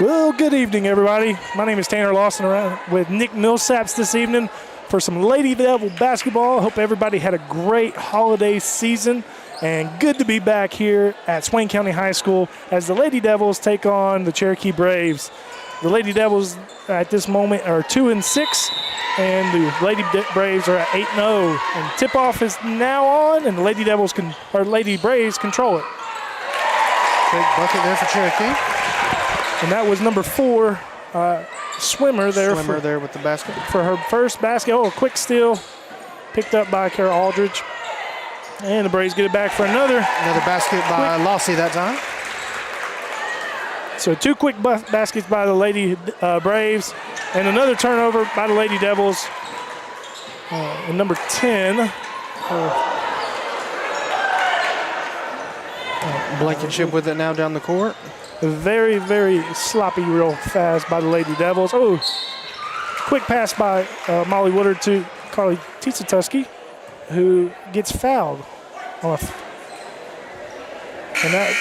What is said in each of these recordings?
Well, good evening, everybody. My name is Tanner Lawson, around with Nick Millsaps this evening for some Lady Devil basketball. Hope everybody had a great holiday season, and good to be back here at Swain County High School as the Lady Devils take on the Cherokee Braves. The Lady Devils at this moment are 2-6, and the Lady Braves are at 8-0. And tip-off is now on, and the Lady Braves control it. Big bucket there for Cherokee. And that was number 4, Swimmer there. Swimmer there with the basket. For her first basket. Oh, a quick steal. Picked up by Kara Aldridge. And the Braves get it back for another. Another basket by Lossie that time. So 2 quick baskets by the Lady Braves. And another turnover by the Lady Devils. And number 10. Blankenship with it now down the court. Very, very sloppy real fast by the Lady Devils. Oh, quick pass by Molly Woodard to Carly Tisatuski, who gets fouled. And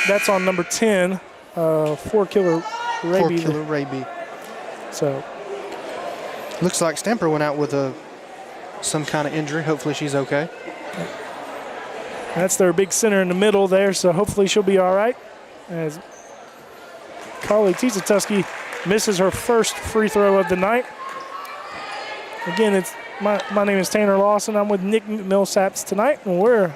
that's on number 10, 4-killer Raby. 4-killer Raby. So. Looks like Stamper went out with some kind of injury. Hopefully she's okay. That's their big center in the middle there, so hopefully she'll be all right. As Carly Tisatuski misses her first free throw of the night. Again, my name is Tanner Lawson. I'm with Nick Millsaps tonight, and we're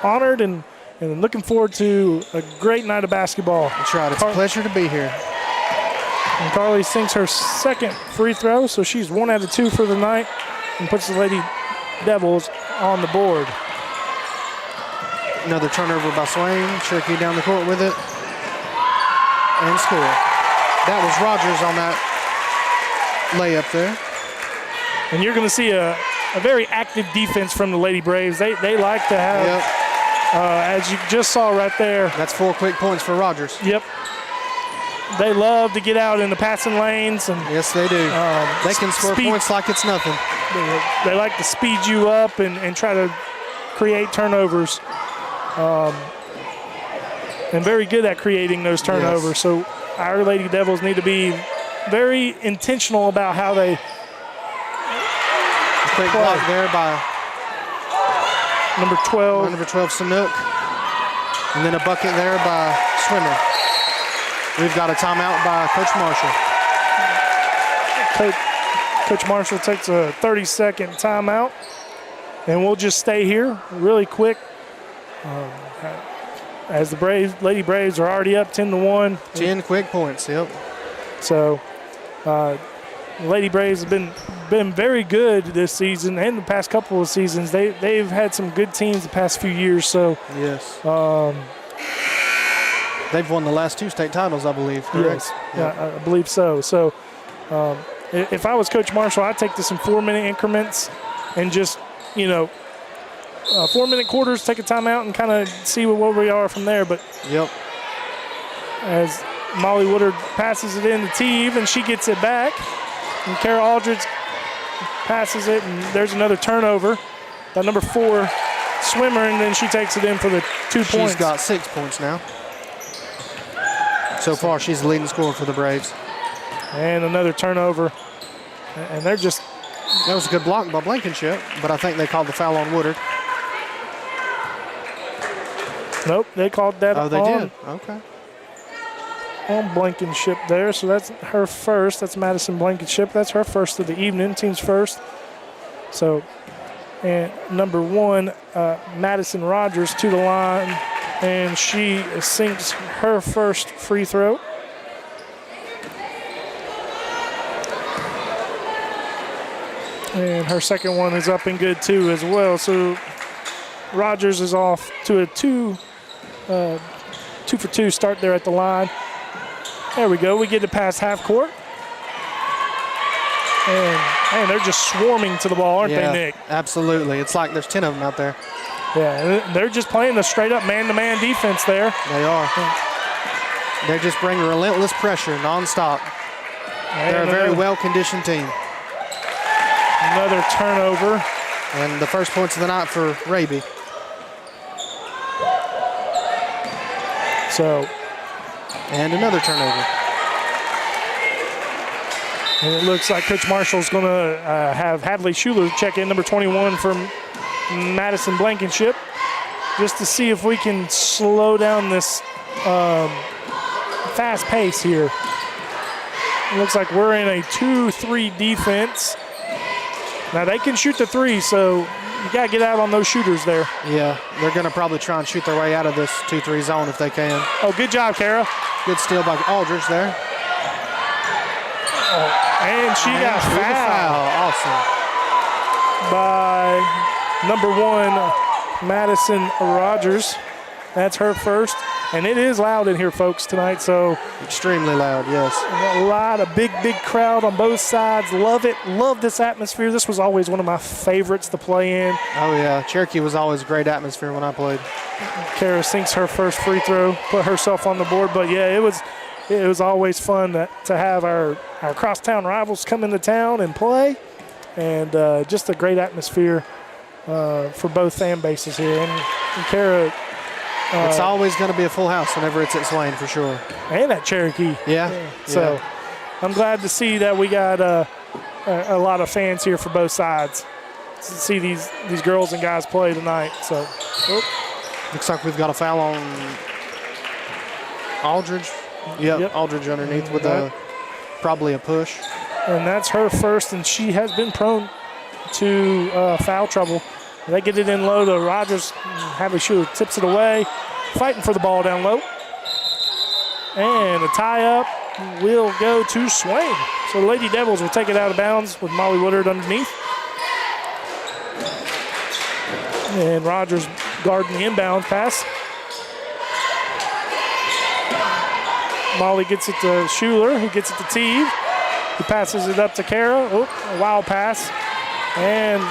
honored and looking forward to a great night of basketball. That's right. It's a pleasure to be here. And Carly sinks her second free throw, so she's 1 out of 2 for the night and puts the Lady Devils on the board. Another turnover by Swain. Cherokee down the court with it. And score. That was Rogers on that layup there. And you're going to see a very active defense from the Lady Braves. They like to have, as you just saw right there. That's 4 quick points for Rogers. Yep. They love to get out in the passing lanes. And yes, they do. They can score points like it's nothing. They like to speed you up and try to create turnovers. And very good at creating those turnovers. Yes. So our Lady Devils need to be very intentional about how they quick block there by number 12. Number 12, Sanook. And then a bucket there by Swimmer. We've got a timeout by Coach Marshall. Coach Marshall takes a 30-second timeout. And we'll just stay here really quick. As the Lady Braves are already up 10-1. 10 quick points, yep. So the Lady Braves have been very good this season and the past couple of seasons. They've had some good teams the past few years. So yes. They've won the last 2 state titles, I believe. Correct? Yes, yep. I believe so. So if I was Coach Marshall, I'd take this in 4-minute increments and just, 4-minute quarters, take a timeout and kind of see where we are from there. But yep. As Molly Woodard passes it in to Teeve, and she gets it back. And Kara Aldridge passes it, and there's another turnover by number 4, Swimmer, and then she takes it in for the 2 points. She's got 6 points now. So far, she's the leading scorer for the Braves. And another turnover. And they're just... That was a good block by Blankenship, but I think they called the foul on Woodard. Nope, they called that on. Oh, they did? Okay. On Blankenship there, so that's her first. That's Madison Blankenship. That's her first of the evening, team's first. So, and number 1, Madison Rogers to the line, and she sinks her first free throw. And her second one is up and good too as well. So Rogers is off to a 2 for 2 start there at the line. There we go. We get it past half court. And they're just swarming to the ball, aren't they, Nick? Absolutely. It's like there's 10 of them out there. Yeah, they're just playing a straight-up man-to-man defense there. They are. They just bring relentless pressure nonstop. They're a very well-conditioned team. Another turnover. And the first points of the night for Raby. So. And another turnover. And it looks like Coach Marshall's going to have Hadley Schuler check in, number 21 from Madison Blankenship, just to see if we can slow down this fast pace here. It looks like we're in a 2-3 defense. Now they can shoot the three, so you got to get out on those shooters there. Yeah, they're going to probably try and shoot their way out of this 2-3 zone if they can. Oh, good job, Kara. Good steal by Aldridge there. And she got fouled. Awesome. By number 1, Madison Rogers. That's her first. And it is loud in here, folks, tonight. So extremely loud, yes. A lot of big crowd on both sides. Love it. Love this atmosphere. This was always one of my favorites to play in. Oh, yeah. Cherokee was always a great atmosphere when I played. Kara sinks her first free throw, put herself on the board. But, yeah, it was always fun to have our crosstown rivals come into town and play. And just a great atmosphere for both fan bases here. And Kara... it's always going to be a full house whenever it's at Swain, for sure. And at Cherokee. Yeah. So I'm glad to see that we got a lot of fans here for both sides to see these girls and guys play tonight. So looks like we've got a foul on Aldridge. Yep. Aldridge underneath with probably a push. And that's her first, and she has been prone to foul trouble. They get it in low to Rogers. Hadley Schuler tips it away, fighting for the ball down low. And the tie-up will go to Swain. So the Lady Devils will take it out of bounds with Molly Woodard underneath. And Rogers guarding the inbound pass. Molly gets it to Schuler, who gets it to Teague. He passes it up to Kara. Oh, a wild pass. And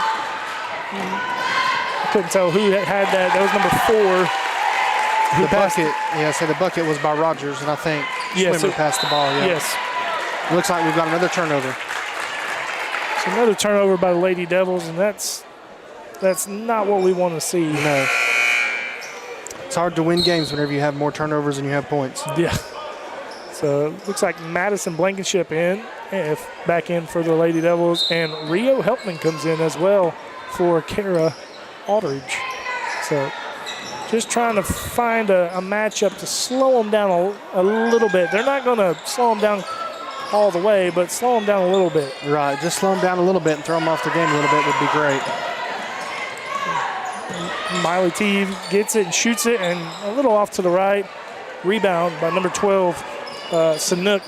I couldn't tell who had that. That was number 4. The bucket, so the bucket was by Rogers, and I think Swimmer passed the ball. Yeah. Yes. Looks like we've got another turnover. So another turnover by the Lady Devils, and that's not what we want to see. No. It's hard to win games whenever you have more turnovers than you have points. Yeah. So it looks like Madison Blankenship back in for the Lady Devils, and Rio Helpman comes in as well for Kara Aldridge. So just trying to find a matchup to slow them down a little bit. They're not going to slow them down all the way, but slow them down a little bit. Right, just slow them down a little bit and throw them off the game a little bit would be great. Miley Teague gets it and shoots it, and a little off to the right. Rebound by number 12, Sanook,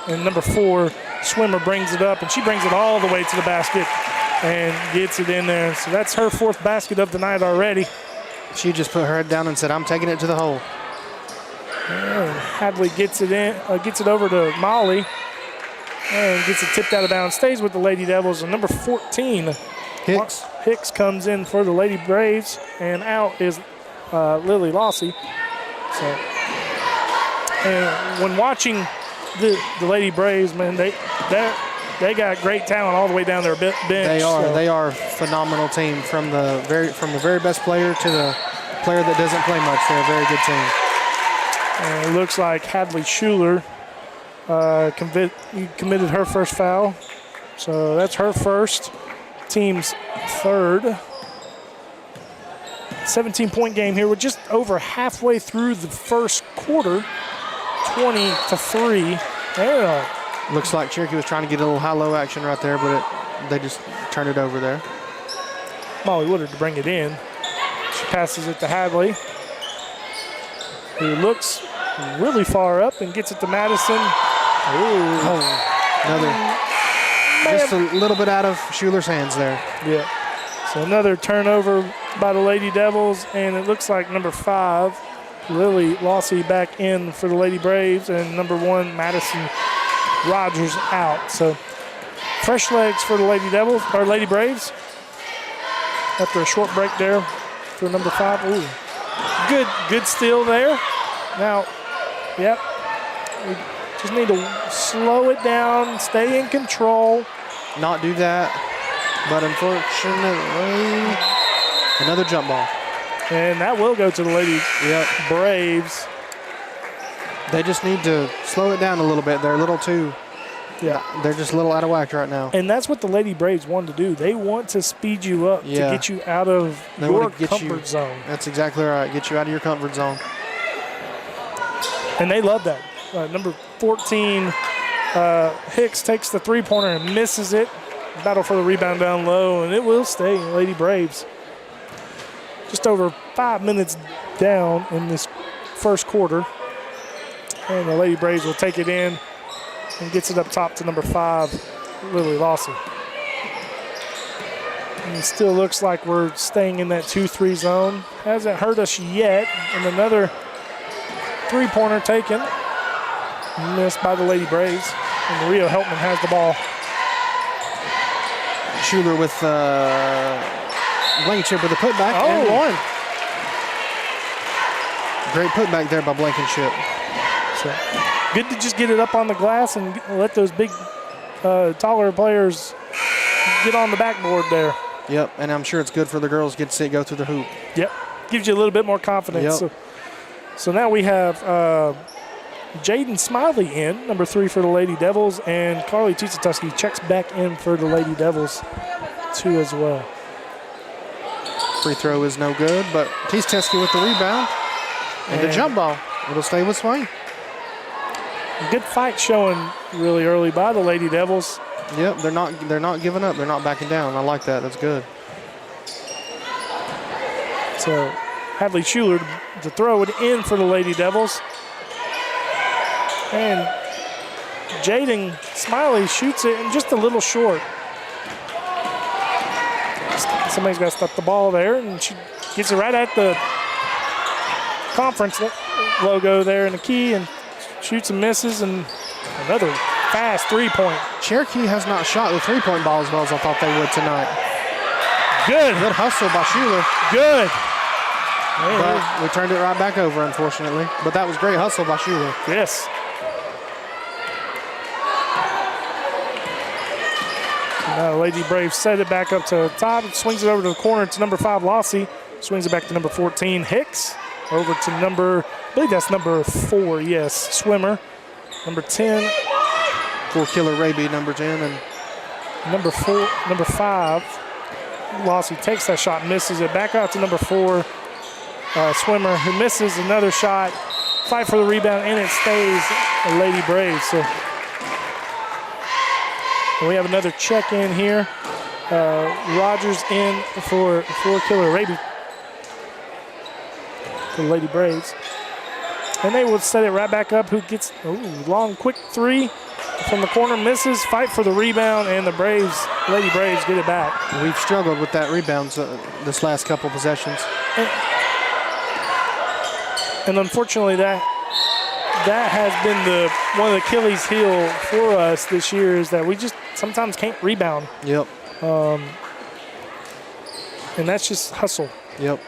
and number 4, Swimmer brings it up, and she brings it all the way to the basket and gets it in there. So that's her 4th basket of the night already. She just put her head down and said, "I'm taking it to the hole." And Hadley gets it over to Molly, and gets it tipped out of bounds. Stays with the Lady Devils, and number 14, Hicks comes in for the Lady Braves, and out is Lily Lossy. So, and when watching the Lady Braves, man, they got great talent all the way down their bench. They are a phenomenal team from the very best player to the player that doesn't play much. They're a very good team. And it looks like Hadley Schuler committed her first foul, so that's her first, team's 3rd. 17-point game here. We're just over halfway through the first quarter. 20-3. There. Looks like Cherokee was trying to get a little high-low action right there, but they just turned it over there. Molly Woodard to bring it in. She passes it to Hadley, who looks really far up and gets it to Madison. Just a little bit out of Schuler's hands there. Yeah. So another turnover by the Lady Devils, and it looks like number 5, Lily Lossy, back in for the Lady Braves, and number 1, Madison Rogers out. So fresh legs for the Lady Devils, or Lady Braves, after a short break there for number 5. Ooh, good steal there. Now, yep, we just need to slow it down, stay in control. Not do that, but unfortunately, another jump ball. And that will go to the Lady Braves. They just need to slow it down a little bit. They're a little too Yeah. They're just a little out of whack right now. And that's what the Lady Braves want to do. They want to speed you up to get you out of your comfort zone. That's exactly right. Get you out of your comfort zone. And they love that. Number 14, Hicks takes the three-pointer and misses it. Battle for the rebound down low, and it will stay Lady Braves. Just over 5 minutes down in this first quarter. And the Lady Braves will take it in and gets it up top to number 5, Lily Lawson. And it still looks like we're staying in that 2-3 zone. Hasn't hurt us yet. And another three-pointer taken. Missed by the Lady Braves. And Maria Heltman has the ball. Schuler with Blankenship with a putback and one. Great putback there by Blankenship. So good to just get it up on the glass and let those big, taller players get on the backboard there. Yep, and I'm sure it's good for the girls to get to see it go through the hoop. Yep, gives you a little bit more confidence. Yep. So now we have Jaden Smiley in, number 3 for the Lady Devils, and Carly Tutsatuski checks back in for the Lady Devils too as well. Free throw is no good, but Tutsatuski with the rebound and the jump ball. It'll stay with Swain. Good fight showing really early by the Lady Devils. Yep, they're not giving up. They're not backing down. I like that. That's good. So Hadley Schuler to throw it in for the Lady Devils. And Jaden Smiley shoots it and just a little short. Somebody's got to stop the ball there, and she gets it right at the conference logo there in the key and shoots and misses, and another fast three-point. Cherokee has not shot the three-point ball as well as I thought they would tonight. Good hustle by Schuler. Good. But we turned it right back over, unfortunately. But that was great hustle by Schuler. Yes. Now Lady Braves set it back up to top. Swings it over to the corner to number 5, Lossie. Swings it back to number 14, Hicks. Over to I believe that's number 4, yes, Swimmer. Number 10. For Killer Raby, number 10. And number 5, Lossie takes that shot, misses it. Back out to number 4, Swimmer, who misses another shot. Fight for the rebound, and it stays a Lady Braves. So we have another check in here. Rogers in for Killer Raby. The Lady Braves. And they will set it right back up. Who gets long, quick three from the corner, misses. Fight for the rebound, and the Lady Braves get it back. We've struggled with that rebounds this last couple possessions. And unfortunately, that has been one of the Achilles heel for us this year, is that we just sometimes can't rebound. Yep. And that's just hustle. Yep.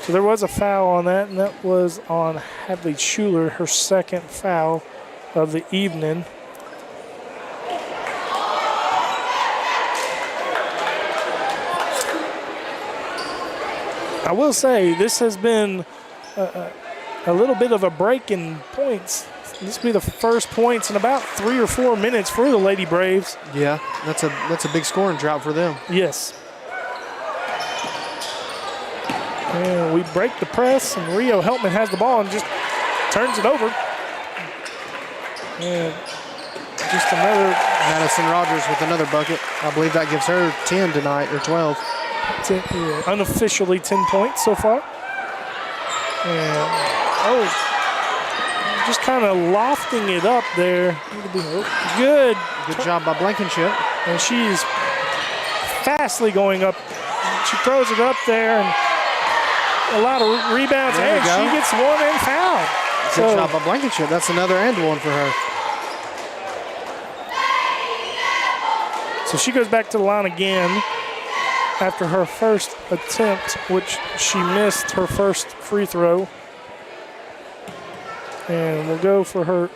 So there was a foul on that, and that was on Hadley Schuler, her second foul of the evening. I will say this has been a little bit of a break in points. This will be the first points in about 3 or 4 minutes for the Lady Braves. Yeah, that's a big scoring drought for them. Yes. And we break the press, and Rio Heltman has the ball and just turns it over. And just another. Madison Rogers with another bucket. I believe that gives her 10 tonight, or 12. Unofficially 10 points so far. And, just kind of lofting it up there. Good. Good job by Blankenship. And she's fastly going up. She throws it up there, and a lot of rebounds, and she gets one and fouled. Good job by Blankenship. That's another and one for her. So she goes back to the line again after her first attempt, which she missed her first free throw. And we'll go for her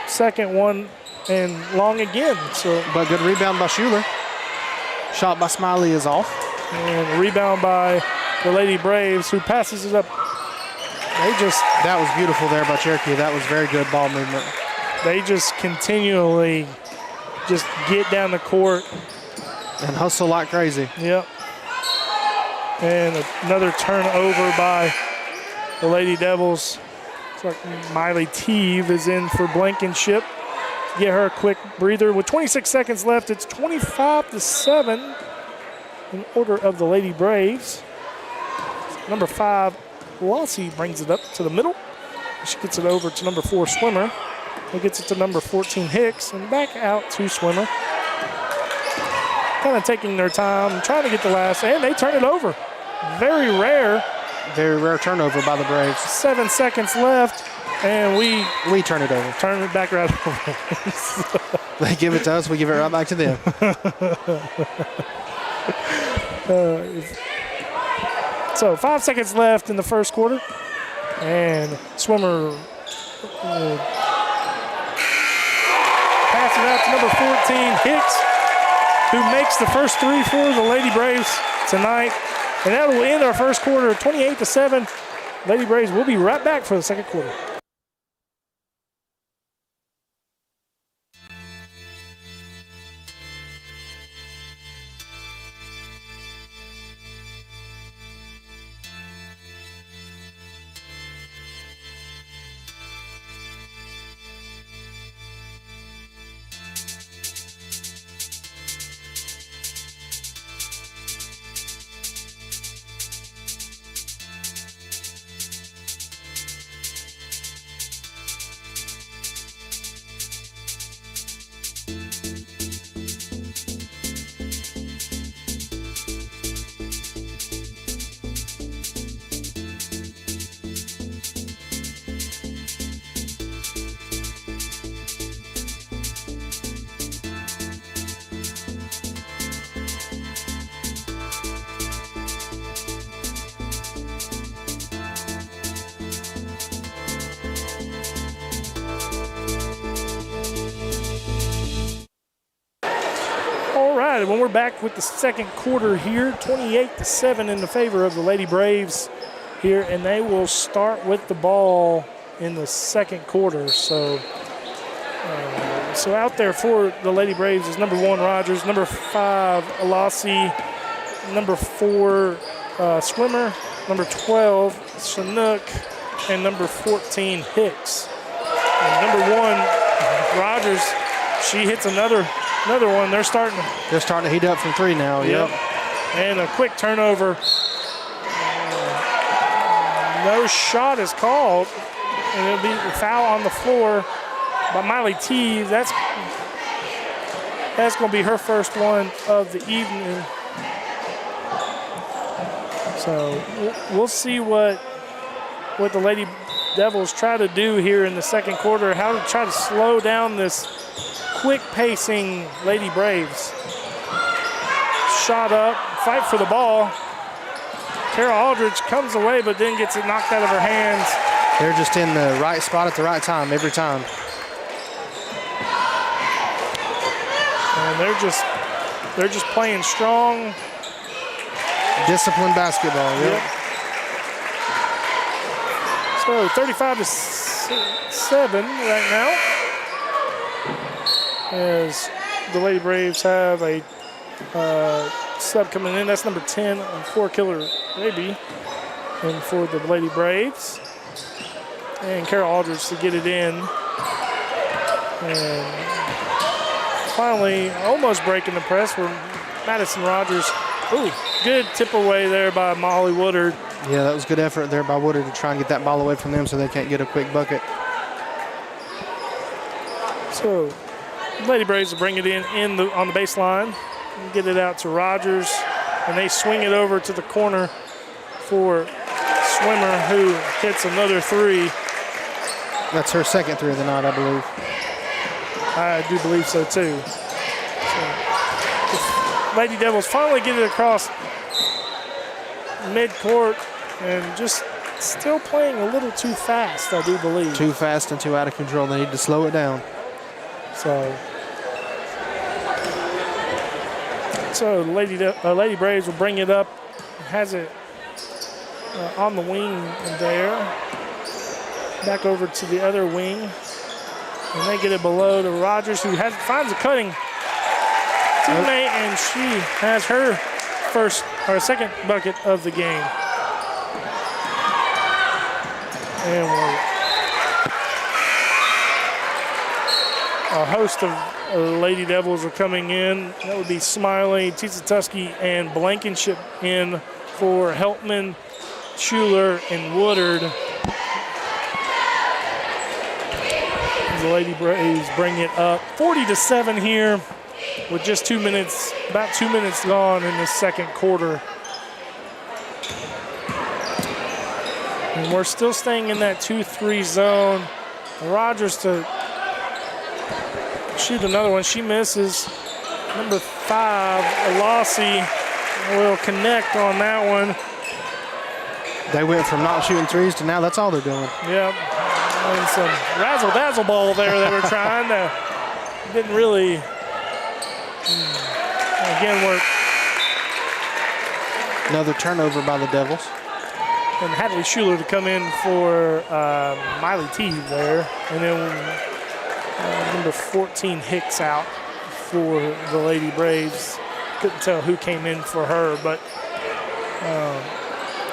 second one and long again. But good rebound by Schuler. Shot by Smiley is off. And rebound by the Lady Braves, who passes it up. That was beautiful there by Cherokee. That was very good ball movement. They just continually just get down the court. And hustle like crazy. Yep. And another turnover by the Lady Devils. It's like Miley Teeve is in for Blankenship. Get her a quick breather. With 26 seconds left, it's 25-7 in order of the Lady Braves. Number 5, Lossie brings it up to the middle. She gets it over to number 4, Swimmer. He gets it to number 14, Hicks, and back out to Swimmer. Kind of taking their time, trying to get the last, and they turn it over. Very rare turnover by the Braves. 7 seconds left, and we turn it over. Turn it back right over. They give it to us, we give it right back to them. So 5 seconds left in the first quarter, and Swimmer pass it out to number 14, Hicks, who makes the first 3 for the Lady Braves tonight. And that will end our first quarter, 28-7. Lady Braves will be right back for the second quarter. When we're back with the second quarter here, 28-7 in the favor of the Lady Braves here, and they will start with the ball in the second quarter. So out there for the Lady Braves is number 1, Rogers, number 5, Alassi, number 4, Swimmer, number 12, Chinook, and number 14, Hicks. And number 1, Rogers, she hits another one. They're starting to heat up from 3 now. Yep. And a quick turnover. No shot is called, and it'll be a foul on the floor by Miley Teeve. That's going to be her first one of the evening. So we'll see what the Lady Devils try to do here in the second quarter, how to try to slow down this quick pacing Lady Braves. Shot up, fight for the ball. Tara Aldridge comes away, but then gets it knocked out of her hands. They're just in the right spot at the right time every time. And they're just playing strong, disciplined basketball. Yep. So 35-7 right now, as the Lady Braves have a sub coming in. That's number 10 on 4-Killer Baby, and for the Lady Braves. And Carol Aldridge to get it in. And finally, almost breaking the press for Madison Rogers. Ooh, good tip away there by Molly Woodard. Yeah, that was good effort there by Woodard to try and get that ball away from them so they can't get a quick bucket. So Lady Braves will bring it in on the baseline and get it out to Rogers, and they swing it over to the corner for Swimmer, who hits another 3. That's her second 3 of the night, I believe. I do believe so too. So, Lady Devils finally get it across midcourt, and just still playing a little too fast, I do believe. Too fast and too out of control. They need to slow it down. So Lady Braves will bring it up, has it on the wing there, back over to the other wing, and they get it below to Rogers, who finds a cutting teammate, and she has her second bucket of the game. And a host of Lady Devils are coming in. That would be Smiley, Tisatuski, and Blankenship in for Heltman, Schuler, and Woodard. The Lady Braves bring it up 40-7 here with just about 2 minutes gone in the second quarter. And we're still staying in that 2-3 zone. Rogers to shoot another one. She misses. Number 5, Alossi, will connect on that one. They went from not shooting threes to now that's all they're doing. Yep. And some razzle-dazzle ball there they were trying to. Didn't really. Again, work. Another turnover by the Devils. And Hadley Schuler to come in for Miley T there. And then number 14, Hicks out for the Lady Braves. Couldn't tell who came in for her, but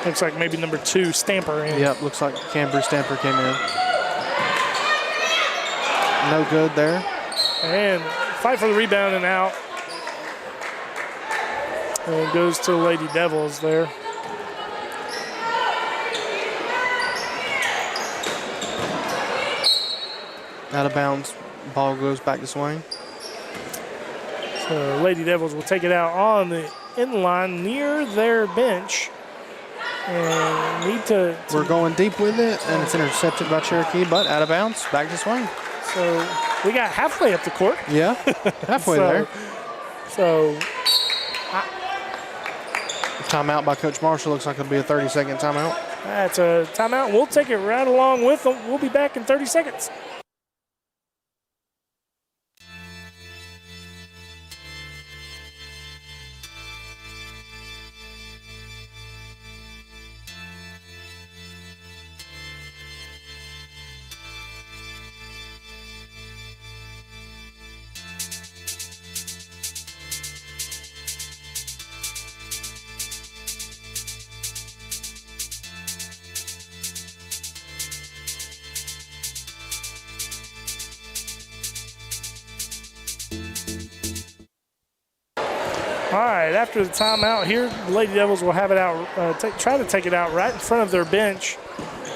looks like maybe number 2, Stamper in. Yep, looks like Canberra Stamper came in. No good there. And fight for the rebound and out. And it goes to Lady Devils there. Out of bounds, ball goes back to Swain. So Lady Devils will take it out on the end line near their bench. And need to We're going deep with it, and it's intercepted by Cherokee, but out of bounds, back to Swain. So we got halfway up the court. Yeah, halfway there. So Timeout by Coach Marshall. Looks like it'll be a 30-second timeout. that's a timeout. We'll take it right along with them. We'll be back in 30 seconds. All right, after the timeout here, the Lady Devils will have it out, try to take it out right in front of their bench.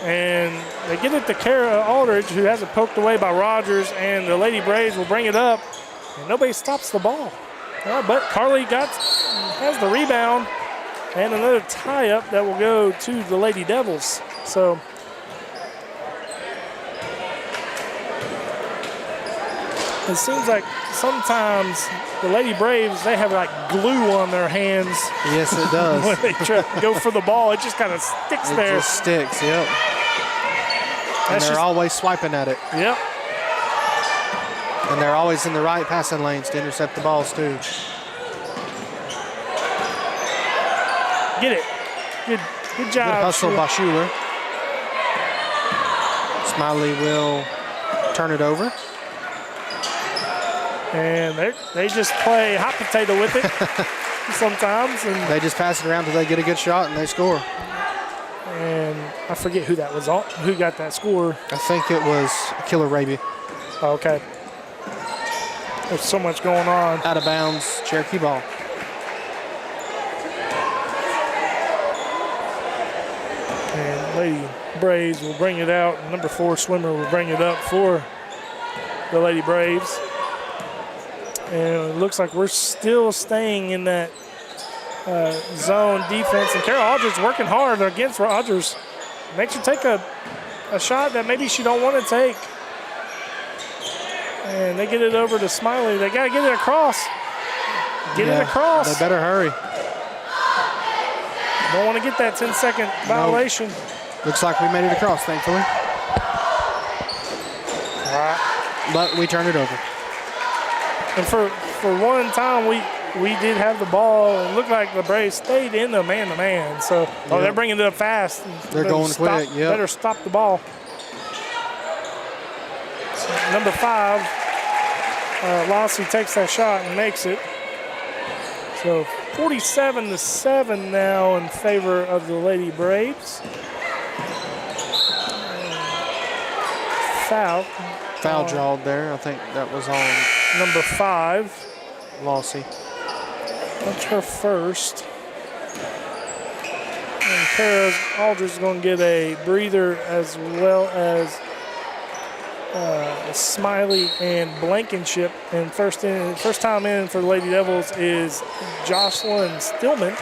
And they get it to Kara Aldridge, who has it poked away by Rogers, and the Lady Braves will bring it up, and nobody stops the ball. But Carly has the rebound, and another tie-up that will go to the Lady Devils. So it seems like sometimes the Lady Braves, they have like glue on their hands. Yes, it does. When they try to go for the ball, it just kind of sticks there. It just sticks, yep. And they're always swiping at it. Yep. And they're always in the right passing lanes to intercept the balls, too. Get it. Good job. Good hustle by Schuler. Smiley will turn it over. And they just play hot potato with it sometimes. And they just pass it around until they get a good shot and they score. And I forget who that was on, who got that score. I think it was Killer Raby. Okay. There's so much going on. Out of bounds, Cherokee ball. And Lady Braves will bring it out. Number 4 Swimmer will bring it up for the Lady Braves. And it looks like we're still staying in that zone defense. And Carol Aldridge working hard against Rogers. Makes her take a shot that maybe she don't want to take. And they get it over to Smiley. They got to get it across. Get it across. They better hurry. Don't want to get that 10-second violation. Nope. Looks like we made it across, thankfully. All right. But we turned it over. And for one time, we did have the ball. It looked like the Braves stayed in the man-to-man. So, they're bringing it up fast. They're going quick, yeah. Better stop the ball. So number 5, Lossie takes that shot and makes it. So 47-7 now in favor of the Lady Braves. Foul drawed there. I think that was on number 5. Lossy. That's her first. And Kara Aldridge is going to get a breather, as well as Smiley and Blankenship. And first time in for the Lady Devils is Jocelyn Stillman.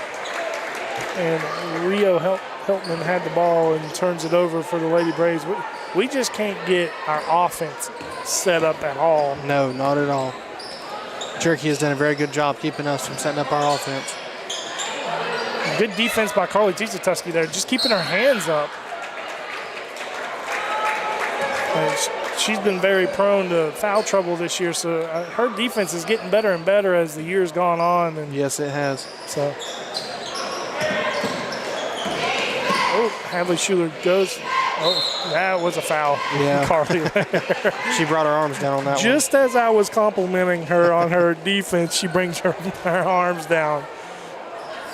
And Rio Heltman had the ball and turns it over for the Lady Braves. We just can't get our offense set up at all. No, not at all. Cherokee has done a very good job keeping us from setting up our offense. Good defense by Carly Tusky there, just keeping her hands up. And she's been very prone to foul trouble this year, so her defense is getting better and better as the year's gone on. And yes, it has. So, Hadley Schuler goes. Oh, that was a foul. Yeah. Carly. She brought her arms down on that Just one. as I was complimenting her on her defense, she brings her arms down.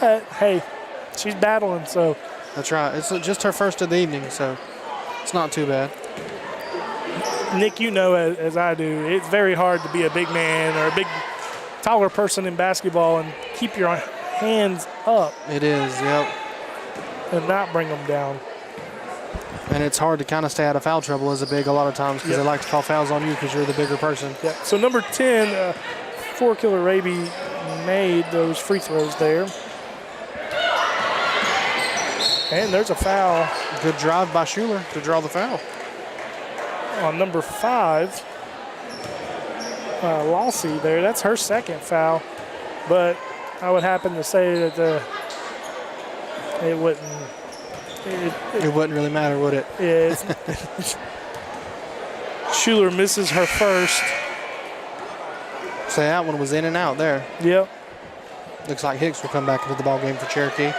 Hey, she's battling, so. That's right. It's just her first of the evening, so it's not too bad. Nick, you know as I do, it's very hard to be a big man or a big, taller person in basketball and keep your hands up. It is, yep. And not bring them down. And it's hard to kind of stay out of foul trouble as a big a lot of times because they like to call fouls on you because you're the bigger person. Yeah. So number 10, Killer Raby made those free throws there. And there's a foul. Good drive by Schuler to draw the foul. On number 5, Lossy there. That's her second foul. But I would happen to say that it wouldn't. It wouldn't really matter, would it? Yeah. Schuler misses her first. So that one was in and out there. Yep. Looks like Hicks will come back into the ball game for Cherokee.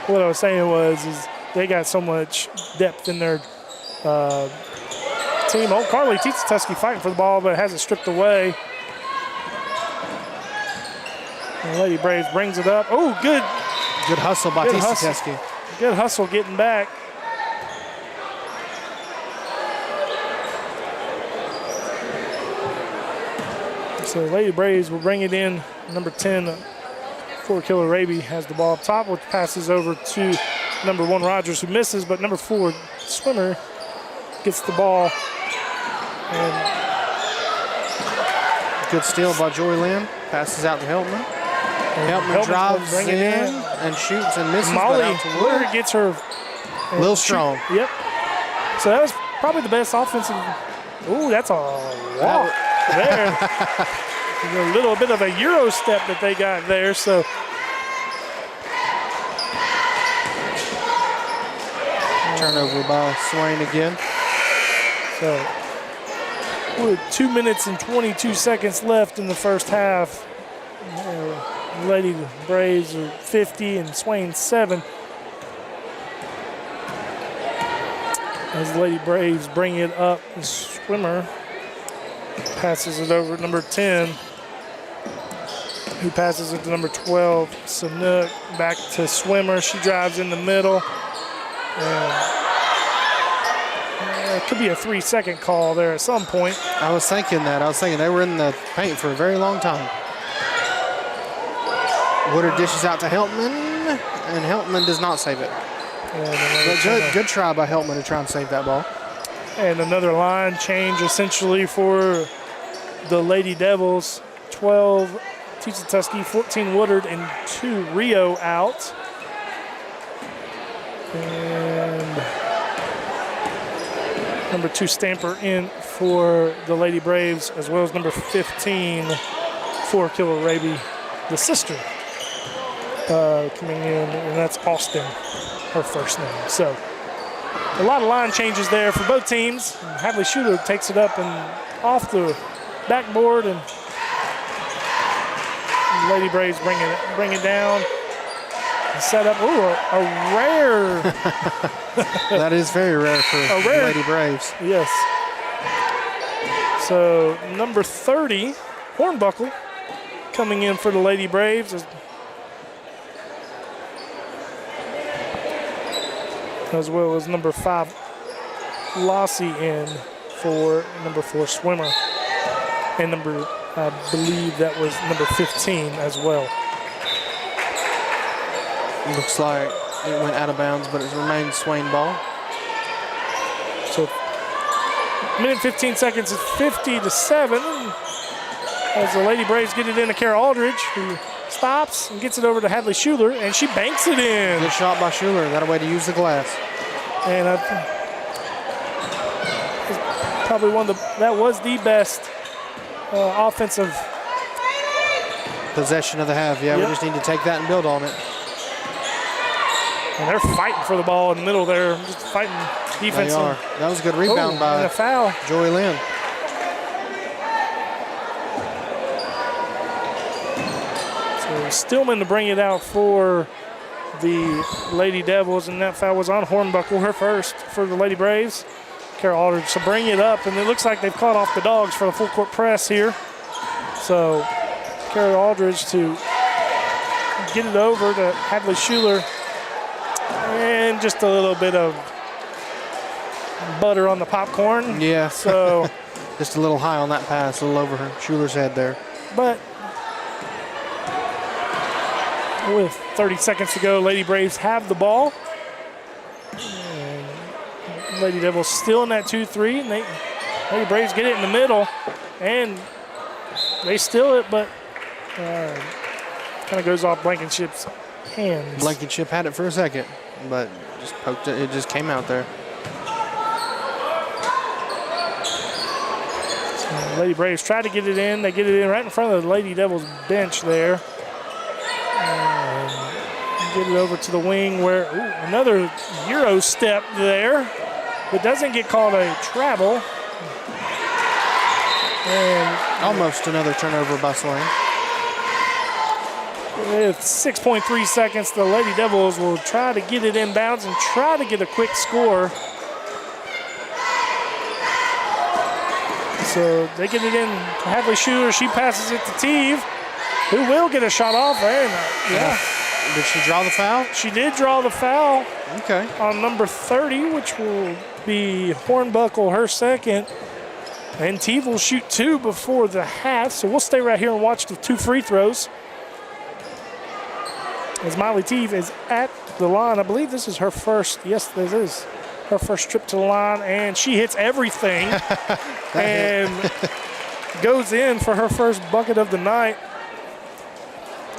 What I was saying is they got so much depth in their team. Oh, Carly Tusky fighting for the ball, but has it stripped away. And Lady Braves brings it up. Oh, good. Good hustle by Tusky. Good hustle getting back. So Lady Braves will bring it in. Number 10, Killer Raby has the ball up top, which passes over to number 1, Rogers, who misses, but number 4, Swimmer, gets the ball. And good steal by Joy Lynn. Passes out to Heltman. Heltman drives in and shoots and misses. Molly Wood gets her. A little strong. Yep. So that was probably the best offensive. Ooh, that's a walk there. A little bit of a Euro step that they got there. So turnover by Swain again. So with 2 minutes and 22 seconds left in the first half. Lady Braves are 50 and Swain 7. As the Lady Braves bring it up, the Swimmer passes it over to number 10, who passes it to number 12, Sanook. Back to Swimmer. She drives in the middle. And it could be a 3-second call there at some point. I was thinking that. I was thinking they were in the paint for a very long time. Woodard dishes out to Heltman, and Heltman does not save it. But good try by Heltman to try and save that ball. And another line change essentially for the Lady Devils. 12 Tusky, 14 Woodard, and 2 Rio out. And number 2 Stamper in for the Lady Braves, as well as number 15 for Killer Raby, the sister, coming in, and that's Austin, her first name. So a lot of line changes there for both teams. Hadley Schuler takes it up and off the backboard, and Lady Braves bring it down and set up. Ooh, a rare. That is very rare for Lady Braves. Yes. So number 30, Hornbuckle, coming in for the Lady Braves. as well as number 5, Lossie in for number 4, Swimmer. And I believe that was number 15 as well. Looks like it went out of bounds, but it remains Swain ball. So, minute 15 seconds is 50-7. As the Lady Braves get it in to Kara Aldridge, who stops and gets it over to Hadley Schuler, and she banks it in. Good shot by Schuler. Got a way to use the glass. And probably that was the best offensive possession of the half. Yeah, yep. We just need to take that and build on it. And they're fighting for the ball in the middle there, just fighting defense. They are. That was a good rebound by a foul. Joey Lynn. So Stillman to bring it out for the Lady Devils, and that foul was on Hornbuckle, her first for the Lady Braves. Kara Aldridge to bring it up, and it looks like they've caught off the Dogs for the full court press here. So Kara Aldridge to get it over to Hadley Schuler, and just a little bit of butter on the popcorn. Yeah. So just a little high on that pass, a little over her Schuler's head there. But with 30 seconds to go, Lady Braves have the ball. And Lady Devils still in that 2-3. And Lady Braves get it in the middle, and they steal it, but kind of goes off Blankenship's hands. Blankenship had it for a second, but just poked it. It just came out there. So Lady Braves try to get it in. They get it in right in front of the Lady Devils bench there. And get it over to the wing where another Euro step there, but doesn't get called a travel. And almost another turnover by Swain. With 6.3 seconds, the Lady Devils will try to get it inbounds and try to get a quick score. So they get it in to Hadley Schuler. She passes it to Teeve, who will get a shot off there. Yeah. Did she draw the foul? She did draw the foul. Okay. On number 30, which will be Hornbuckle, her second. And Teeve will shoot 2 before the half. So we'll stay right here and watch the 2 free throws. As Miley Teeve is at the line. I believe this is her first. Yes, this is her first trip to the line, and she hits everything and goes in for her first bucket of the night.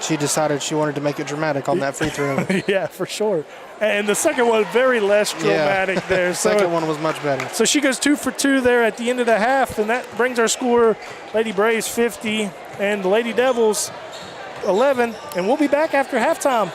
She decided she wanted to make it dramatic on that free throw. Yeah, for sure. And the second one, very less dramatic there. The second one was much better. So she goes 2 for 2 there at the end of the half, and that brings our score, Lady Braves 50 and the Lady Devils 11, and we'll be back after halftime.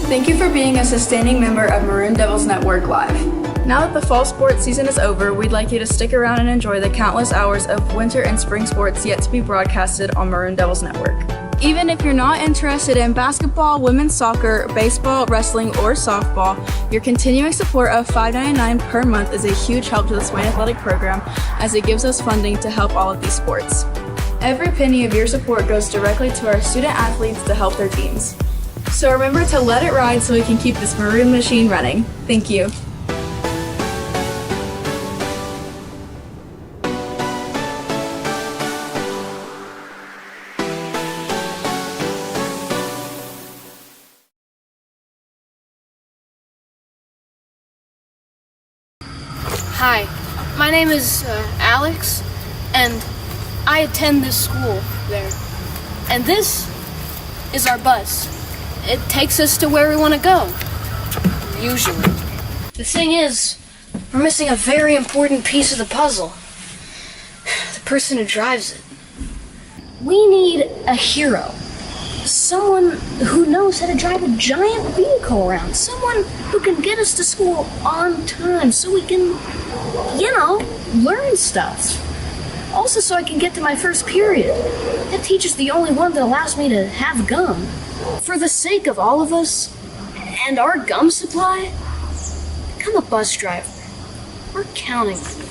Thank you for being a sustaining member of Maroon Devils Network Live. Now that the fall sports season is over, we'd like you to stick around and enjoy the countless hours of winter and spring sports yet to be broadcasted on Maroon Devils Network. Even if you're not interested in basketball, women's soccer, baseball, wrestling, or softball, your continuing support of $5.99 per month is a huge help to the Swain Athletic Program, as it gives us funding to help all of these sports. Every penny of your support goes directly to our student athletes to help their teams. So remember to let it ride so we can keep this maroon machine running. Thank you. Hi, my name is Alex, and I attend this school there. And this is our bus. It takes us to where we want to go, usually. The thing is, we're missing a very important piece of the puzzle. The person who drives it. We need a hero. Someone who knows how to drive a giant vehicle around. Someone who can get us to school on time so we can, learn stuff. Also so I can get to my first period. That teacher's the only one that allows me to have gum. For the sake of all of us, And our gum supply? Become a bus driver. We're counting on you.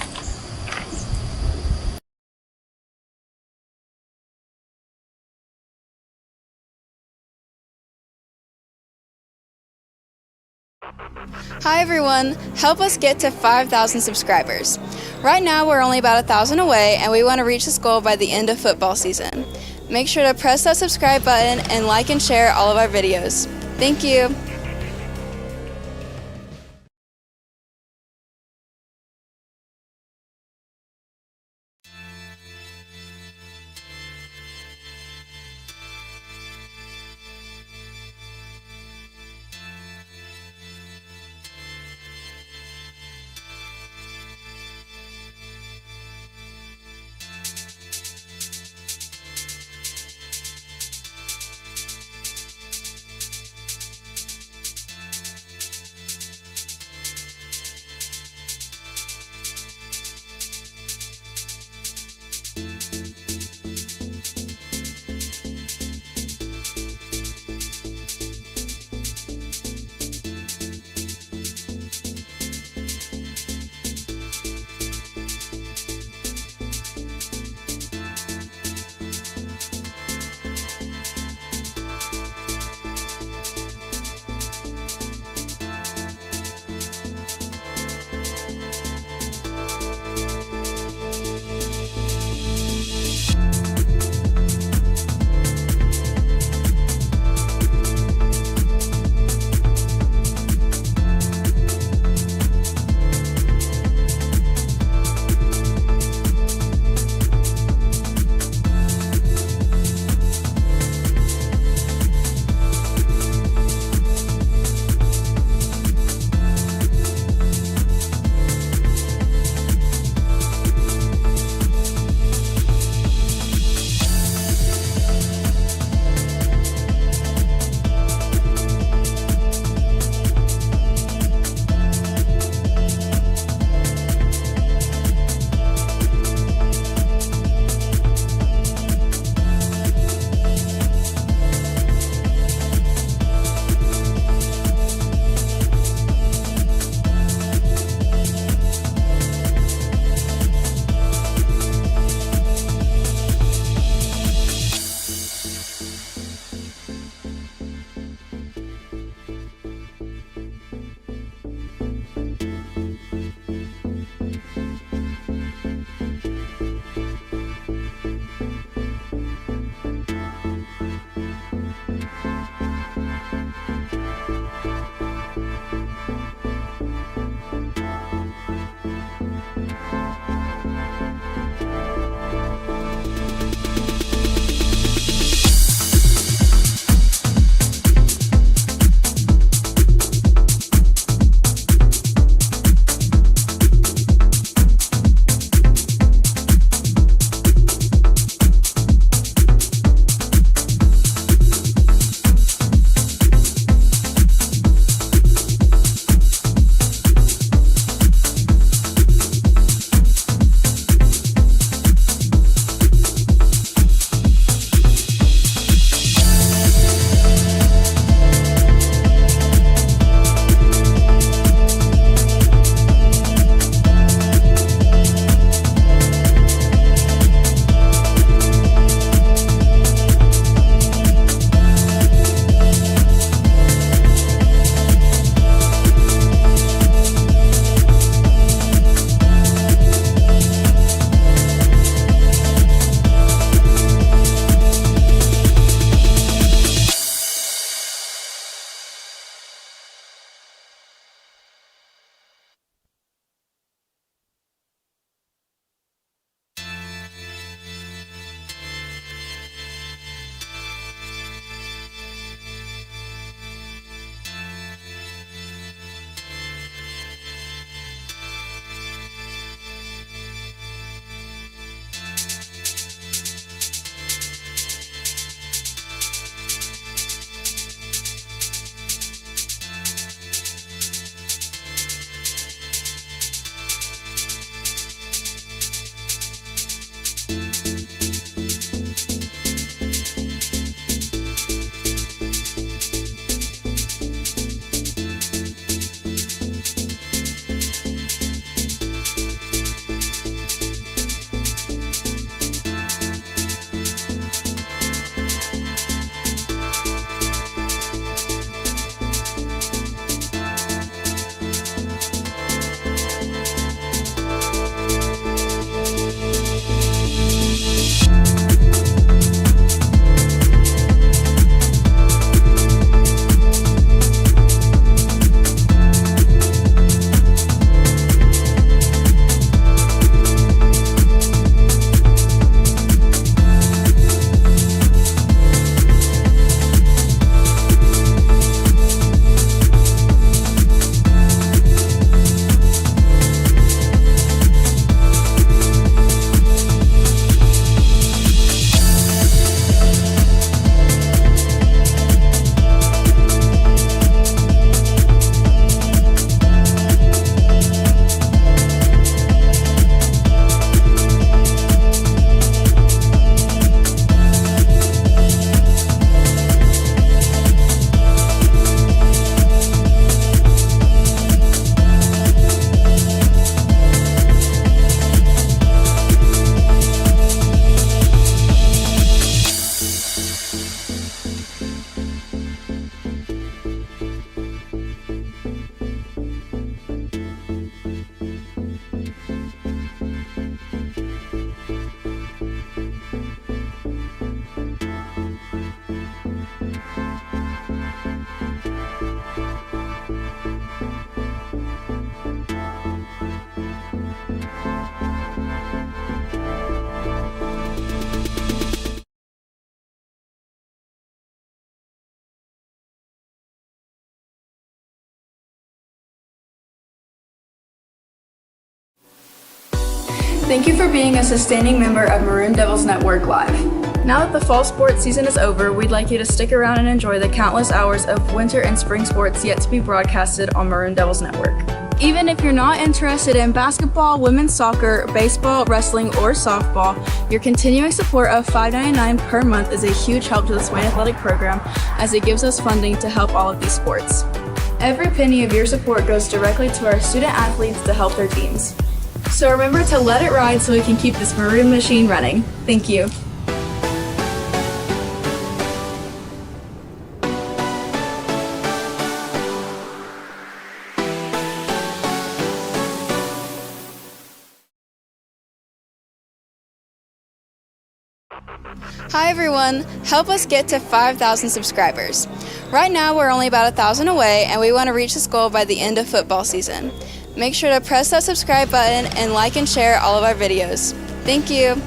Hi everyone, help us get to 5,000 subscribers. Right now we're only about 1,000 away and we want to reach this goal by the end of football season. Make sure to press that subscribe button and like and share all of our videos. Thank you. Thank you for being a sustaining member of Maroon Devils Network Live. Now that the fall sports season is over, we'd like you to stick around and enjoy the countless hours of winter and spring sports yet to be broadcasted on Maroon Devils Network. Even if you're not interested in basketball, women's soccer, baseball, wrestling, or softball, your continuing support of $5.99 per month is a huge help to the Swain Athletic Program as it gives us funding to help all of these sports. Every penny of your support goes directly to our student athletes to help their teams. So remember to let it ride so we can keep this Maroon machine running. Thank you. Hi everyone, help us get to 5,000 subscribers. Right now we're only about 1,000 away and we want to reach this goal by the end of football season. Make sure to press that subscribe button and like and share all of our videos. Thank you.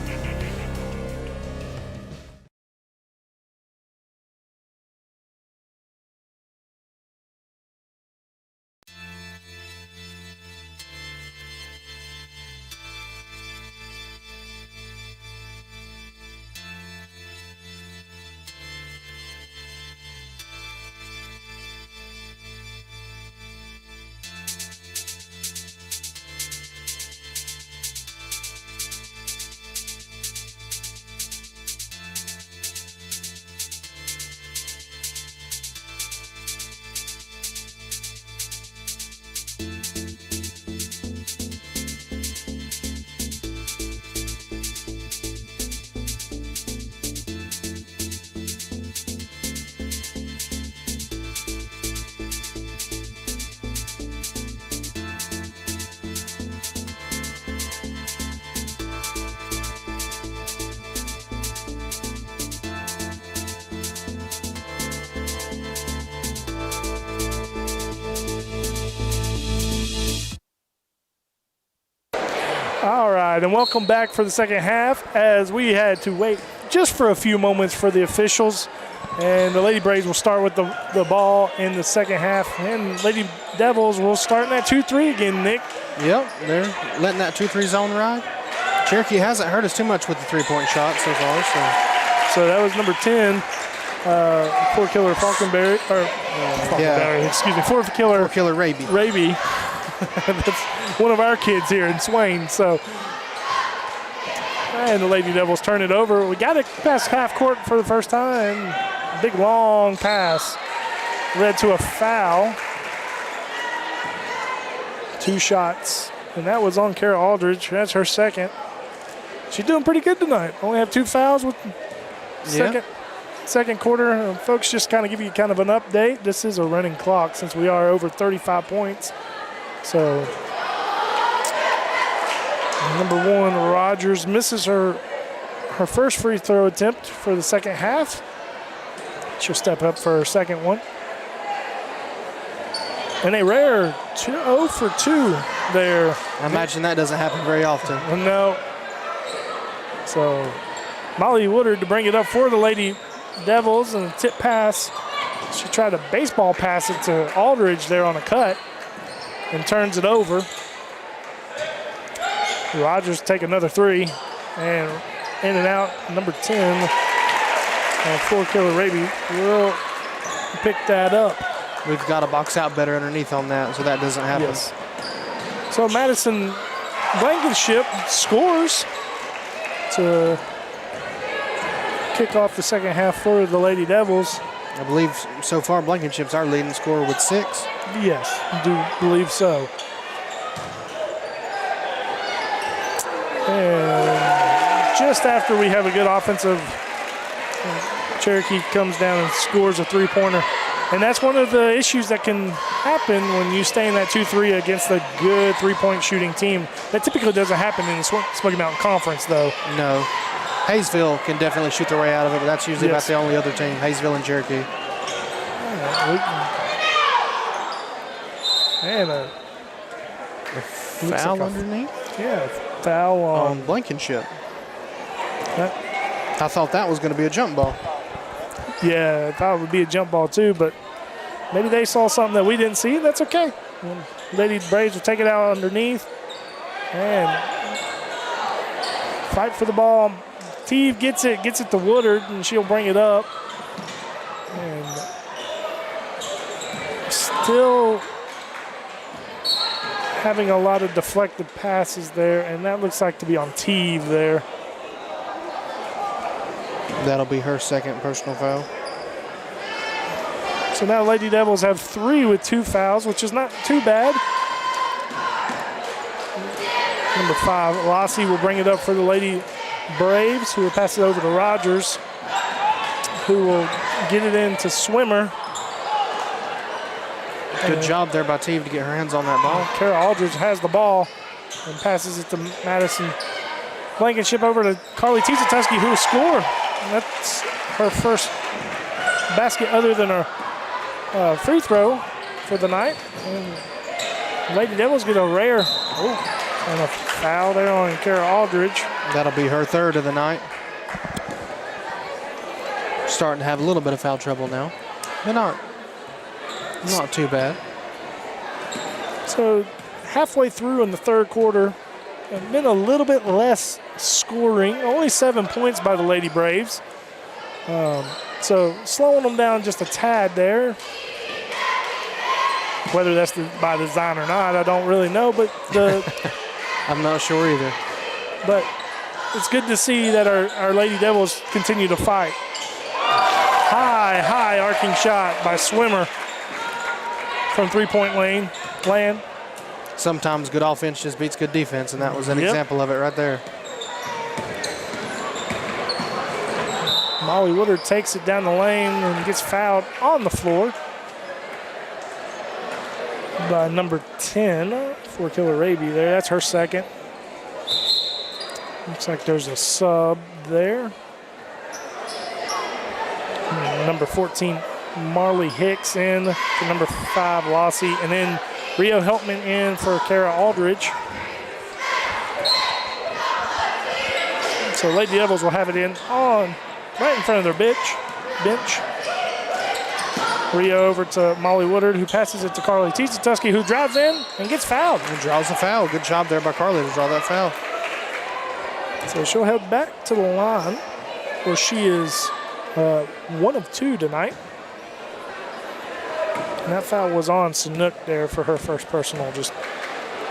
All right, and welcome back for the second half as we had to wait just for a few moments for the officials. And the Lady Braves will start with the ball in the second half. And Lady Devils will start in that 2-3 again, Nick. Yep, they're letting that 2-3 zone ride. Cherokee hasn't hurt us too much with the three-point shot so far. So that was number 10, four-killer Falconberry. Four-killer Raby. Raby. That's one of our kids here in Swain. So, and the Lady Devils turn it over. We got it past half court for the first time. Big long pass led to a foul. 2 shots, and that was on Kara Aldridge. That's her second. She's doing pretty good tonight. Only have 2 fouls with second quarter. Folks, just kind of give you kind of an update. This is a running clock since we are over 35 points. So, number 1, Rogers misses her first free throw attempt for the second half. She'll step up for her second one. And a rare 0 for 2 there. I imagine that doesn't happen very often. No. So, Molly Woodard to bring it up for the Lady Devils, and a tip pass. She tried to baseball pass it to Aldridge there on a cut and turns it over. Rogers take another 3, and in and out, number 10, four-killer Raby will pick that up. We've got to box out better underneath on that, so that doesn't happen. Yes. So Madison Blankenship scores to kick off the second half for the Lady Devils. I believe so far Blankenship's our leading scorer with 6. Yes, I do believe so. And just after we have a good offensive, Cherokee comes down and scores a 3-pointer. And that's one of the issues that can happen when you stay in that 2-3 against a good 3-point shooting team. That typically doesn't happen in the Smoky Mountain Conference, though. No. Hayesville can definitely shoot their way out of it, but that's usually about the only other team, Hayesville and Cherokee. And a foul underneath? Yeah, foul on Blankenship. I thought that was going to be a jump ball. Yeah, I thought it would be a jump ball too, but maybe they saw something that we didn't see. That's okay. Lady Braves will take it out underneath. And fight for the ball. Teeve gets it to Woodard, and she'll bring it up. And still having a lot of deflected passes there, and that looks like to be on Teeve there. That'll be her second personal foul. So now Lady Devils have 3 with 2 fouls, which is not too bad. Number 5, Lassie will bring it up for the Lady Braves, who will pass it over to Rogers, who will get it into Swimmer. Good job there by Teeve to get her hands on that ball. Kara Aldridge has the ball and passes it to Madison Blankenship over to Carly Tizatuski, who will score. And that's her first basket other than her free throw for the night. And Lady Devils get a rare and a foul there on Kara Aldridge. That'll be her third of the night. Starting to have a little bit of foul trouble now, but not too bad. So halfway through in the third quarter, it's been a little bit less scoring, only 7 points by the Lady Braves. So slowing them down just a tad there. Whether that's by design or not, I don't really know, but I'm not sure either. But it's good to see that our Lady Devils continue to fight. High arcing shot by Swimmer from three-point land. Sometimes good offense just beats good defense, and that was an example of it right there. Molly Woodard takes it down the lane and gets fouled on the floor by number 10 for Killer Raby there. That's her second. Looks like there's a sub there. Number 14, Marley Hicks in for number 5, Lossie, and then Rio Helpman in for Kara Aldridge. So Lady Devils will have it in on right in front of their bench. Rio over to Molly Woodard, who passes it to Carly Tizatuski, who drives in and gets fouled. And draws a foul. Good job there by Carly to draw that foul. So she'll head back to the line where she is 1 of 2 tonight. And that foul was on Sanook there for her first personal, just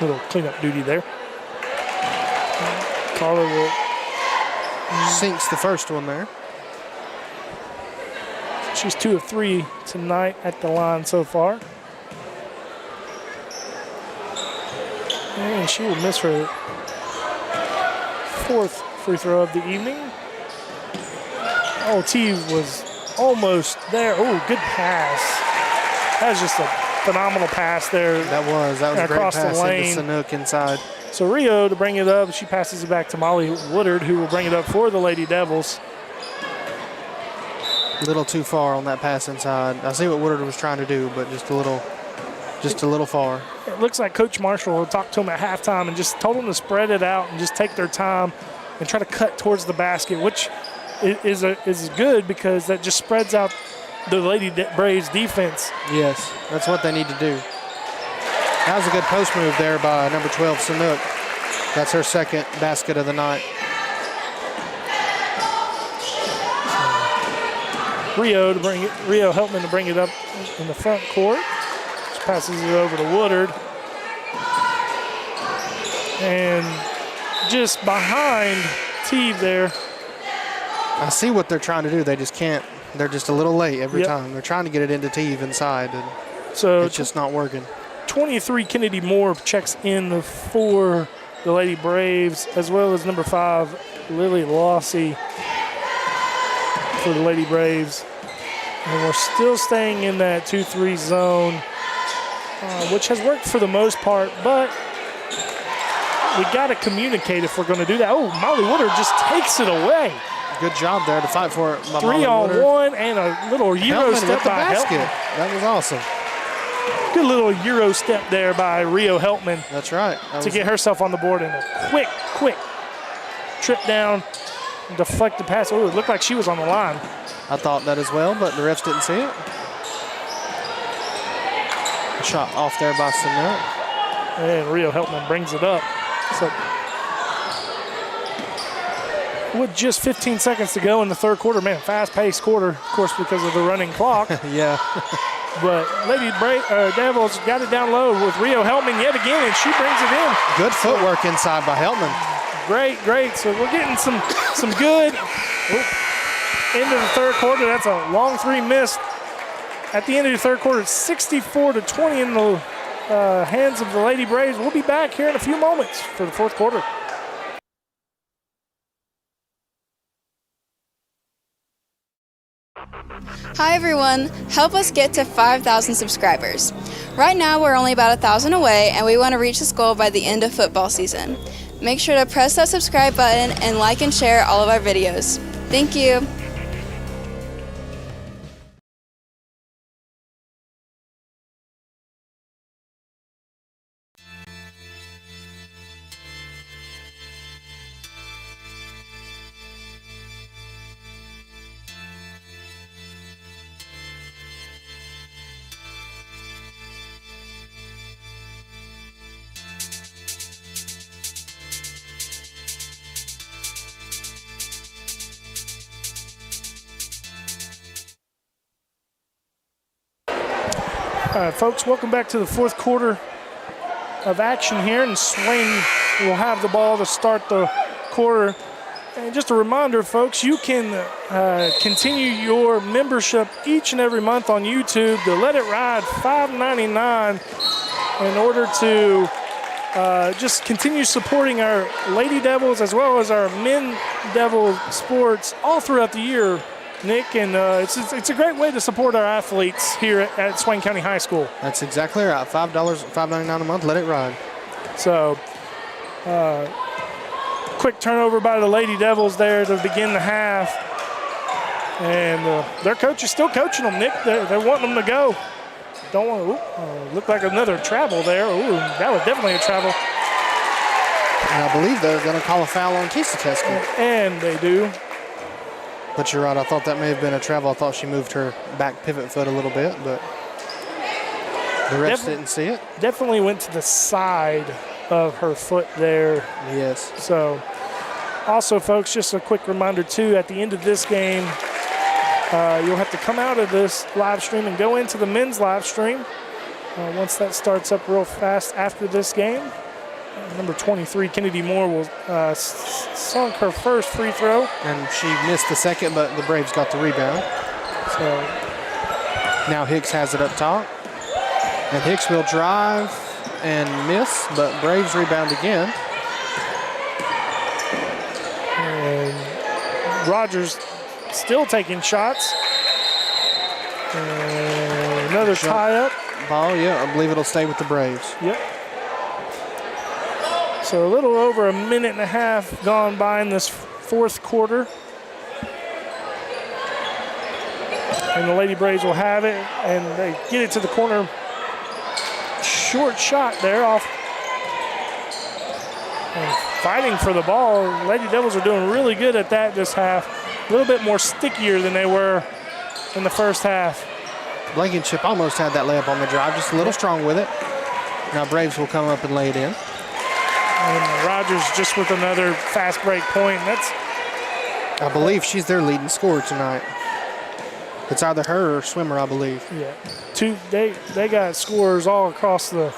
little cleanup duty there. Carly will sinks the first one there. She's 2 of 3 tonight at the line so far. And she will miss her 4th free throw of the evening. Oh, Teeve was almost there. Oh, good pass. That was just a phenomenal pass there. That was a great across pass the lane. into Sanook inside. So Rio to bring it up. She passes it back to Molly Woodard, who will bring it up for the Lady Devils. A little too far on that pass inside. I see what Woodard was trying to do, but just a little far. It looks like Coach Marshall talked to them at halftime and just told them to spread it out and just take their time and try to cut towards the basket, which is good because that just spreads out the Lady Braves defense. Yes, that's what they need to do. That was a good post move there by number 12, Sanook. That's her second basket of the night. Rio Helpman to bring it up in the front court. She passes it over to Woodard. And just behind Teeve there. I see what they're trying to do. They just can't. They're just a little late every time. They're trying to get it into Teeve inside, and so it's just not working. 23 Kennedy Moore checks in for the Lady Braves, as well as number 5 Lily Lossie for the Lady Braves. And we're still staying in that 2-3 zone, which has worked for the most part, but we got to communicate if we're going to do that. Oh, Molly Woodard just takes it away. Good job there to fight for it. 3-on-1 and a little Euro step by basket. Helpman. That was awesome. Good little Euro step there by Rio Helpman. That's right. To get herself on the board and a quick trip down, deflected pass. Oh, it looked like she was on the line. I thought that as well, but the refs didn't see it. Shot off there by Sanook. And Rio Helpman brings it up. So with just 15 seconds to go in the third quarter. Man, fast-paced quarter, of course, because of the running clock. Yeah. But Lady Devils got it down low with Rio Heltman yet again, and she brings it in. Good footwork inside by Heltman. Great. So we're getting some good into the third quarter. That's a long three missed. At the end of the third quarter, it's 64-20 in the hands of the Lady Braves. We'll be back here in a few moments for the fourth quarter. Hi everyone, help us get to 5,000 subscribers. Right now we're only about 1,000 away and we want to reach this goal by the end of football season. Make sure to press that subscribe button and like and share all of our videos. Thank you. All right, folks, welcome back to the fourth quarter of action here, and Swain will have the ball to start the quarter. And just a reminder, folks, you can continue your membership each and every month on YouTube. The Let It Ride $5.99 in order to just continue supporting our Lady Devils as well as our Men Devil sports all throughout the year, Nick, and it's a great way to support our athletes here at Swain County High School. That's exactly right. $5.99 a month. Let it ride. So, quick turnover by the Lady Devils there to begin the half, and their coach is still coaching them. Nick, they're wanting them to go. Don't want to look like another travel there. Ooh, that was definitely a travel. And I believe they're going to call a foul on Kisa Teske. And they do. But you're right, I thought that may have been a travel. I thought she moved her back pivot foot a little bit, but the refs didn't see it. Definitely went to the side of her foot there. Yes. So, also, folks, just a quick reminder, too, at the end of this game, you'll have to come out of this live stream and go into the men's live stream once that starts up real fast after this game. Number 23, Kennedy Moore, will sunk her first free throw. And she missed the second, but the Braves got the rebound. So now Hicks has it up top. And Hicks will drive and miss, but Braves rebound again. And Rogers still taking shots. And another tie-up. Ball, yeah, I believe it'll stay with the Braves. Yep. So a little over a minute and a half gone by in this fourth quarter. And the Lady Braves will have it, and they get it to the corner. Short shot there off. And fighting for the ball. Lady Devils are doing really good at that this half. A little bit more stickier than they were in the first half. Blankenship almost had that layup on the drive, just a little strong with it. Now Braves will come up and lay it in. And Rogers just with another fast break point. That's, I believe she's their leading scorer tonight. It's either her or Swimmer, I believe. yeah. They got scorers all across the.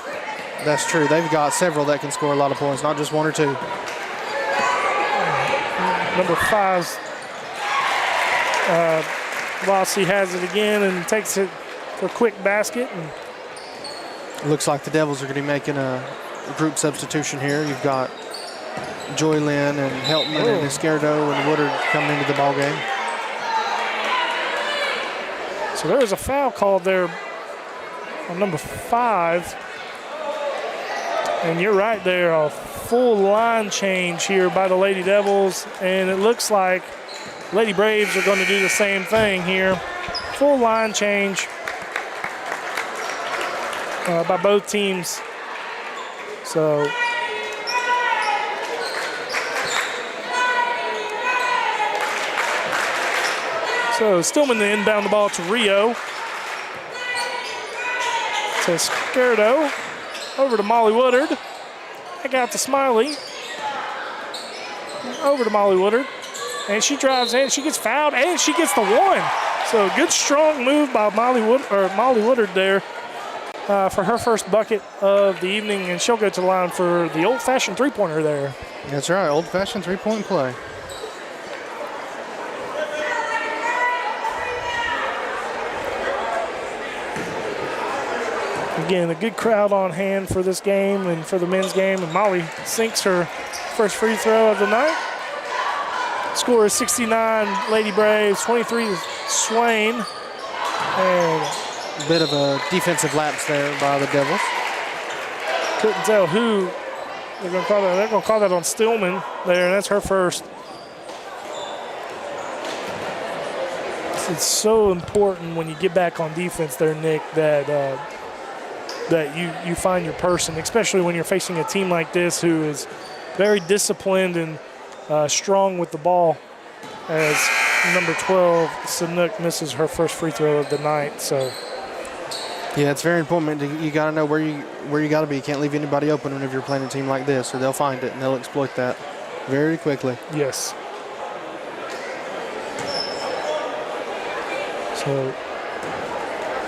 That's true. They've got several that can score a lot of points, not just one or two. Number 5's Varsity has it again and takes it for a quick basket. And Looks like the Devils are going to be making a group substitution here. You've got Joy Lynn and Heltman and Izquierdo and Woodard coming into the ball game. so there was a foul called there on number 5. And you're right there, a full line change here by the Lady Devils. And it looks like Lady Braves are going to do the same thing here. Full line change by both teams. So Stillman to inbound the ball to Rio. To Izquierdo. Over to Molly Woodard. Back out to Smiley. Over to Molly Woodard. and she drives in. She gets fouled, and she gets the one. So good, strong move by Molly Woodard there for her first bucket of the evening, and she'll go to the line for the old-fashioned three-pointer there. That's right, old-fashioned three-point play. Again, a good crowd on hand for this game and for the men's game, and Molly sinks her first free throw of the night. Score is 69 Lady Braves, 23 Swain. And a bit of a defensive lapse there by the Devils. Couldn't tell who they're going to call that. They're going to call that on Stillman there, and that's her first. It's so important when you get back on defense there, Nick, that you find your person, especially when you're facing a team like this who is very disciplined and strong with the ball, as number 12, Sanook, misses her first free throw of the night. So, yeah, it's very important. You got to know where you got to be. You can't leave anybody open whenever you're playing a team like this, or they'll find it and they'll exploit that very quickly. Yes. So,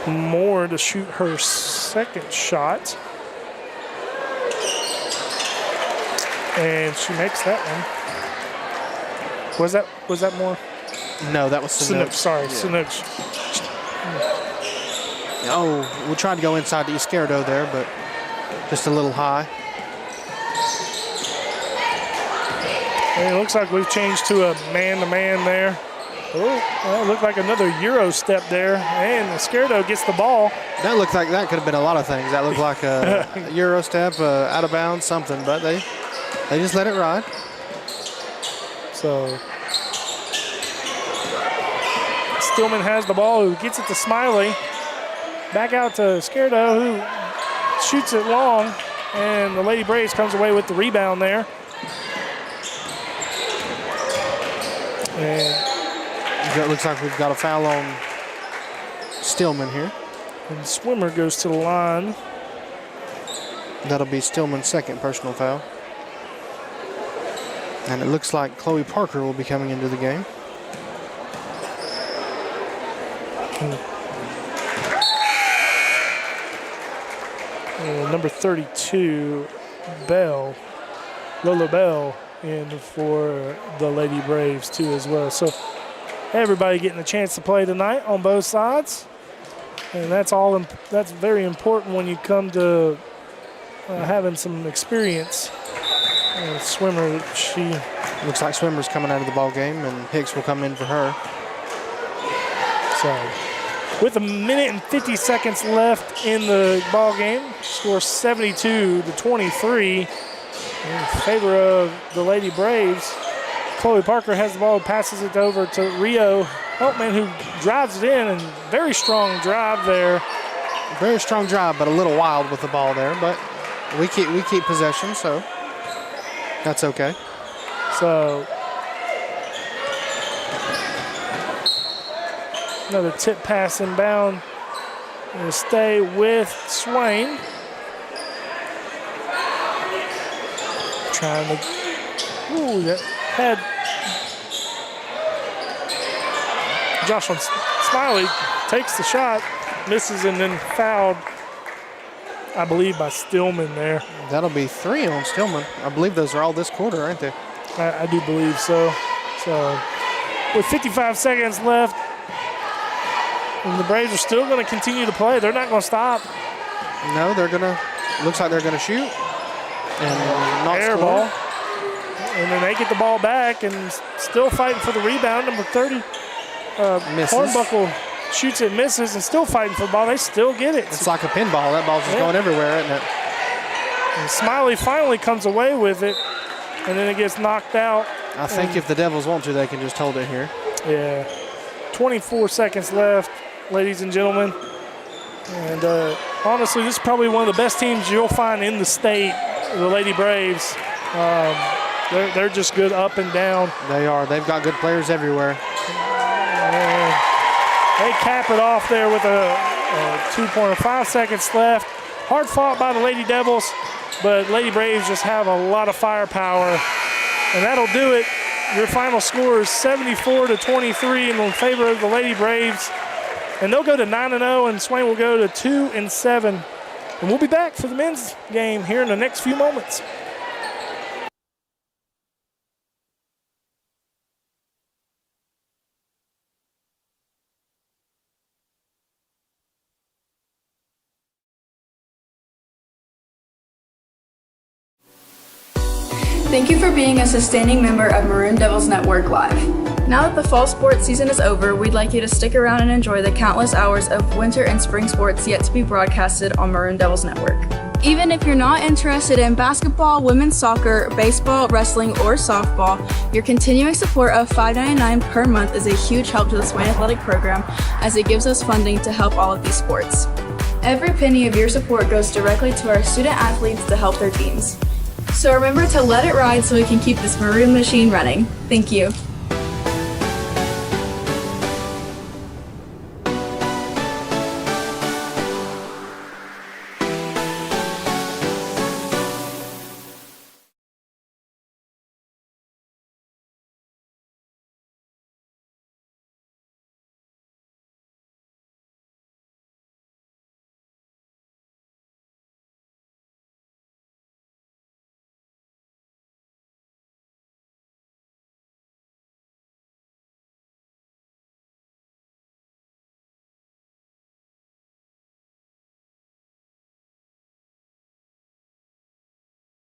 Moore to shoot her second shot. And she makes that one. Was that Moore? No, that was Sanook. Sorry, yeah. Sanook. Oh, we tried to go inside to Izquierdo there, but just a little high. And it looks like we've changed to a man-to-man there. Oh, that looked like another Euro step there, and Izquierdo gets the ball. That looked like that could have been a lot of things. That looked like a Euro step, out of bounds, something, but they just let it ride. So Stillman has the ball, who gets it to Smiley. Back out to Izquierdo, who shoots it long, and the Lady Braves comes away with the rebound there. And it looks like we've got a foul on Stillman here. And Swimmer goes to the line. That'll be Stillman's second personal foul. And it looks like Chloe Parker will be coming into the game. And number 32, Lola Bell, in for the Lady Braves too as well. So everybody getting a chance to play tonight on both sides, and that's very important when you come to having some experience. And Swimmer, she looks like Swimmer's coming out of the ball game, and Hicks will come in for her. So, with 1:50 left in the ball game, score 72-23 in favor of the Lady Braves. Chloe Parker has the ball, passes it over to Rio Heltman, who drives it in, and very strong drive there. Very strong drive, but a little wild with the ball there. But we keep possession, so that's okay. So another tip pass inbound. Going to stay with Swain. Trying to, that had Jocelyn Smiley takes the shot, misses, and then fouled, I believe, by Stillman there. That'll be 3 on Stillman. I believe those are all this quarter, aren't they? I do believe so. So with 55 seconds left, and the Braves are still going to continue to play. They're not going to stop. No, looks like they're going to shoot. And not air score. Ball. And then they get the ball back and still fighting for the rebound. Number 30, Hornbuckle shoots it, misses, and still fighting for the ball. They still get it. It's like a pinball. That ball's just going everywhere, isn't it? And Smiley finally comes away with it, and then it gets knocked out. I think if the Devils want to, they can just hold it here. Yeah. 24 seconds left, ladies and gentlemen. And honestly, this is probably one of the best teams you'll find in the state, the Lady Braves. They're just good up and down. They are. They've got good players everywhere. And they cap it off there with a 2-pointer. 5 seconds left. Hard fought by the Lady Devils, but Lady Braves just have a lot of firepower. And that'll do it Your final score is 74-23 in favor of the Lady Braves. And they'll go to 9-0, and Swain will go to 2-7. And we'll be back for the men's game here in the next few moments. Thank you for being a sustaining member of Maroon Devils Network Live. Now that the fall sports season is over, we'd like you to stick around and enjoy the countless hours of winter and spring sports yet to be broadcasted on Maroon Devils Network. Even if you're not interested in basketball, women's soccer, baseball, wrestling, or softball, your continuing support of $5.99 per month is a huge help to the Swain Athletic Program, as it gives us funding to help all of these sports. Every penny of your support goes directly to our student athletes to help their teams. So remember to let it ride so we can keep this Maroon machine running. Thank you.